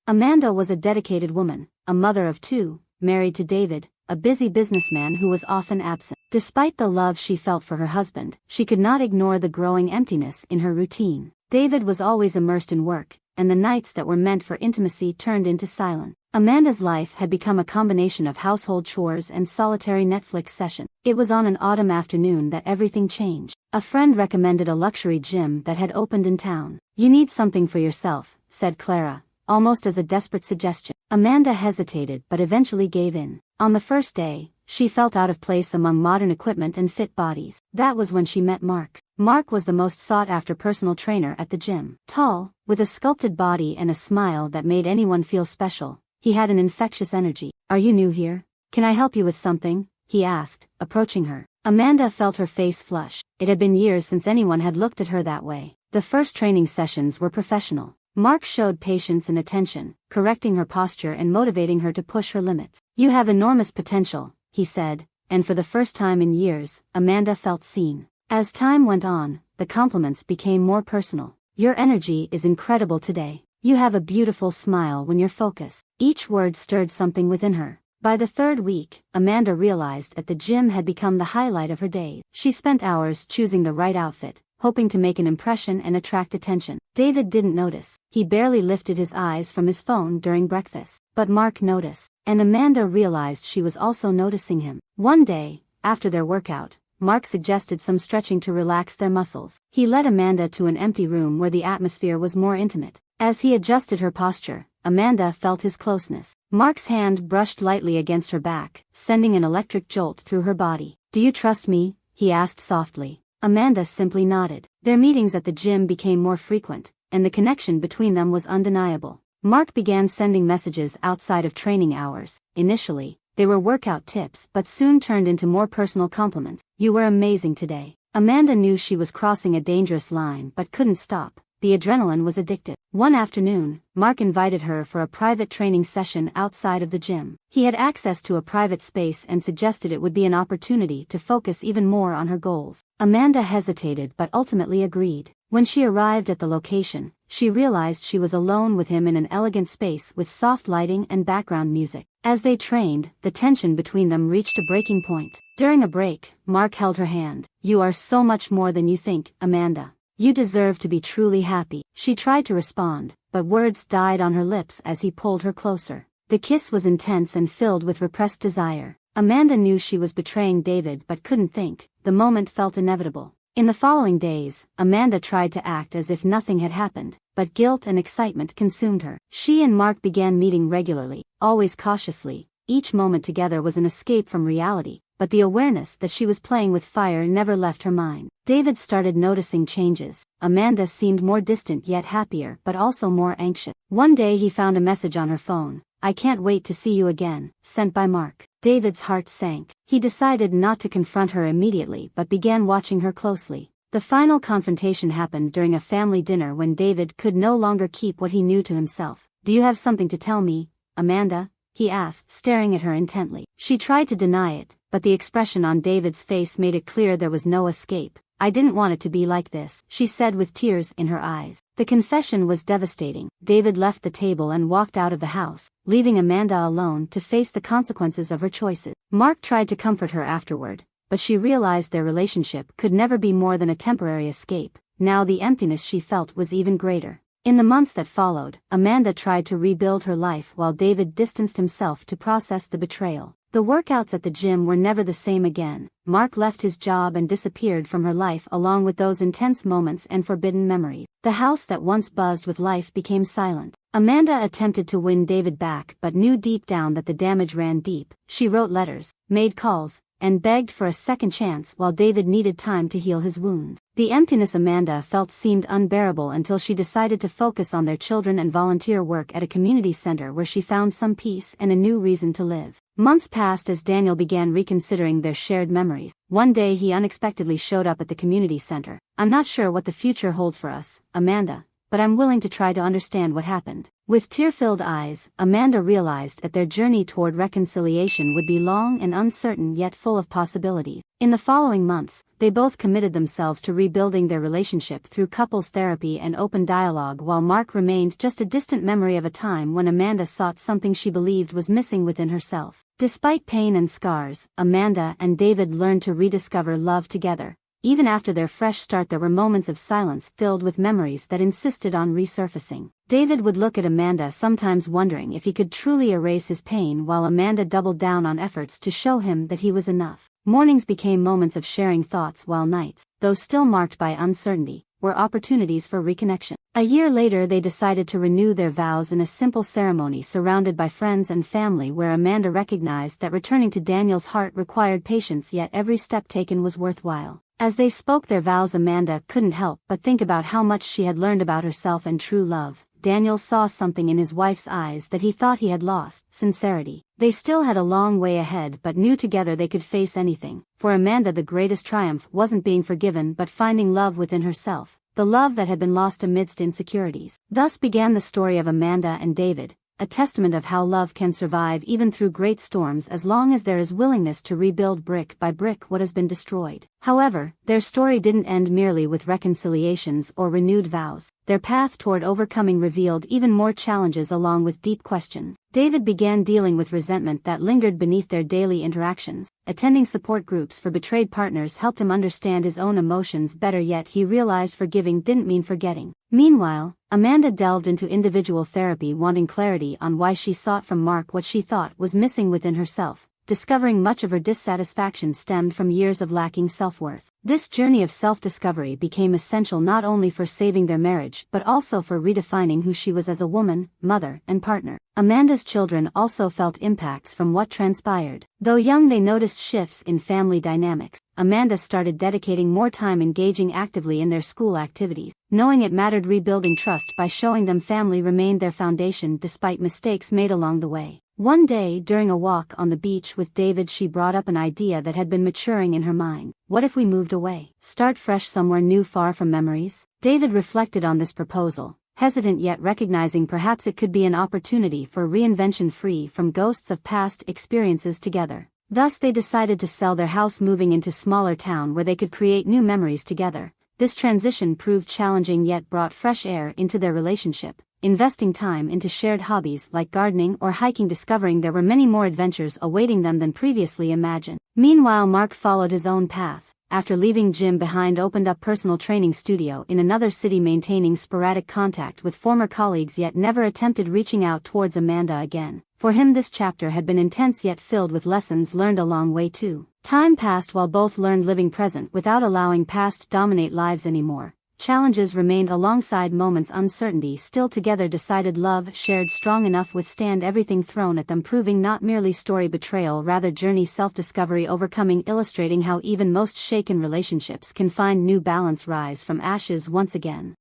Amanda was a dedicated woman, a mother of two, married to David, a busy businessman who was often absent. Despite the love she felt for her husband, she could not ignore the growing emptiness in her routine. David was always immersed in work, and the nights that were meant for intimacy turned into silence. Amanda's life had become a combination of household chores and solitary Netflix sessions. It was on an autumn afternoon that everything changed. A friend recommended a luxury gym that had opened in town. "You need something for yourself," said Clara, almost as a desperate suggestion. Amanda hesitated but eventually gave in. On the first day, she felt out of place among modern equipment and fit bodies. That was when she met Mark. Mark was the most sought-after personal trainer at the gym. Tall, with a sculpted body and a smile that made anyone feel special, he had an infectious energy. "Are you new here? Can I help you with something?" he asked, approaching her. Amanda felt her face flush. It had been years since anyone had looked at her that way. The first training sessions were professional. Mark showed patience and attention, correcting her posture and motivating her to push her limits. "You have enormous potential," he said, and for the first time in years, Amanda felt seen. As time went on, the compliments became more personal. "Your energy is incredible today. You have a beautiful smile when you're focused." Each word stirred something within her. By the third week, Amanda realized that the gym had become the highlight of her day. She spent hours choosing the right outfit, hoping to make an impression and attract attention. David didn't notice. He barely lifted his eyes from his phone during breakfast. But Mark noticed, and Amanda realized she was also noticing him. One day, after their workout, Mark suggested some stretching to relax their muscles. He led Amanda to an empty room where the atmosphere was more intimate. As he adjusted her posture, Amanda felt his closeness. Mark's hand brushed lightly against her back, sending an electric jolt through her body. "Do you trust me?" he asked softly. Amanda simply nodded. Their meetings at the gym became more frequent, and the connection between them was undeniable. Mark began sending messages outside of training hours. Initially, they were workout tips but soon turned into more personal compliments. "You were amazing today." Amanda knew she was crossing a dangerous line but couldn't stop. The adrenaline was addictive. One afternoon, Mark invited her for a private training session outside of the gym. He had access to a private space and suggested it would be an opportunity to focus even more on her goals. Amanda hesitated but ultimately agreed. When she arrived at the location, she realized she was alone with him in an elegant space with soft lighting and background music. As they trained, the tension between them reached a breaking point. During a break, Mark held her hand. "You are so much more than you think, Amanda. You deserve to be truly happy." She tried to respond, but words died on her lips as he pulled her closer. The kiss was intense and filled with repressed desire. Amanda knew she was betraying David but couldn't think. The moment felt inevitable. In the following days, Amanda tried to act as if nothing had happened, but guilt and excitement consumed her. She and Mark began meeting regularly, always cautiously. Each moment together was an escape from reality, but the awareness that she was playing with fire never left her mind. David started noticing changes. Amanda seemed more distant yet happier but also more anxious. One day he found a message on her phone. "I can't wait to see you again," sent by Mark. David's heart sank. He decided not to confront her immediately but began watching her closely. The final confrontation happened during a family dinner when David could no longer keep what he knew to himself. "Do you have something to tell me, Amanda?" he asked, staring at her intently. She tried to deny it, but the expression on David's face made it clear there was no escape. "I didn't want it to be like this," she said with tears in her eyes. The confession was devastating. David left the table and walked out of the house, leaving Amanda alone to face the consequences of her choices. Mark tried to comfort her afterward, but she realized their relationship could never be more than a temporary escape. Now the emptiness she felt was even greater. In the months that followed, Amanda tried to rebuild her life while David distanced himself to process the betrayal. The workouts at the gym were never the same again. Mark left his job and disappeared from her life along with those intense moments and forbidden memories. The house that once buzzed with life became silent. Amanda attempted to win David back but knew deep down that the damage ran deep. She wrote letters, made calls, and begged for a second chance while David needed time to heal his wounds. The emptiness Amanda felt seemed unbearable until she decided to focus on their children and volunteer work at a community center where she found some peace and a new reason to live. Months passed as Daniel began reconsidering their shared memories. One day he unexpectedly showed up at the community center. "I'm not sure what the future holds for us, Amanda, but I'm willing to try to understand what happened. With tear-filled eyes, Amanda realized that their journey toward reconciliation would be long and uncertain yet full of possibilities. In the following months, they both committed themselves to rebuilding their relationship through couples therapy and open dialogue, while Mark remained just a distant memory of a time when Amanda sought something she believed was missing within herself. Despite pain and scars, Amanda and David learned to rediscover love together. Even after their fresh start, there were moments of silence filled with memories that insisted on resurfacing. David would look at Amanda, sometimes wondering if he could truly erase his pain, while Amanda doubled down on efforts to show him that he was enough. Mornings became moments of sharing thoughts, while nights, though still marked by uncertainty, were opportunities for reconnection. A year later, they decided to renew their vows in a simple ceremony surrounded by friends and family, where Amanda recognized that returning to Daniel's heart required patience, yet every step taken was worthwhile. As they spoke their vows, Amanda couldn't help but think about how much she had learned about herself and true love. Daniel saw something in his wife's eyes that he thought he had lost: sincerity. They still had a long way ahead, but knew together they could face anything. For Amanda, the greatest triumph wasn't being forgiven but finding love within herself, the love that had been lost amidst insecurities. Thus began the story of Amanda and David, a testament of how love can survive even through great storms as long as there is willingness to rebuild brick by brick what has been destroyed. However, their story didn't end merely with reconciliations or renewed vows. Their path toward overcoming revealed even more challenges along with deep questions. David began dealing with resentment that lingered beneath their daily interactions. Attending support groups for betrayed partners helped him understand his own emotions better, yet he realized forgiving didn't mean forgetting. Meanwhile, Amanda delved into individual therapy, wanting clarity on why she sought from Mark what she thought was missing within herself, discovering much of her dissatisfaction stemmed from years of lacking self-worth. This journey of self-discovery became essential not only for saving their marriage but also for redefining who she was as a woman, mother, and partner. Amanda's children also felt impacts from what transpired. Though young, they noticed shifts in family dynamics. Amanda started dedicating more time engaging actively in their school activities, knowing it mattered. Rebuilding trust by showing them family remained their foundation despite mistakes made along the way. One day, during a walk on the beach with David, she brought up an idea that had been maturing in her mind. What if we moved away? Start fresh somewhere new, far from memories? David reflected on this proposal, hesitant yet recognizing perhaps it could be an opportunity for reinvention, free from ghosts of past experiences together. Thus they decided to sell their house, moving into a smaller town where they could create new memories together. This transition proved challenging yet brought fresh air into their relationship. Investing time into shared hobbies like gardening or hiking, discovering there were many more adventures awaiting them than previously imagined. Meanwhile, Mark followed his own path. After leaving gym behind, opened up personal training studio in another city, maintaining sporadic contact with former colleagues yet never attempted reaching out towards Amanda again. For him, this chapter had been intense yet filled with lessons learned along the way too. Time passed while both learned living present without allowing past to dominate lives anymore. Challenges remained alongside moments, uncertainty still together, decided love shared strong enough withstand everything thrown at them, proving not merely story betrayal, rather journey self-discovery overcoming, illustrating how even most shaken relationships can find new balance, rise from ashes once again.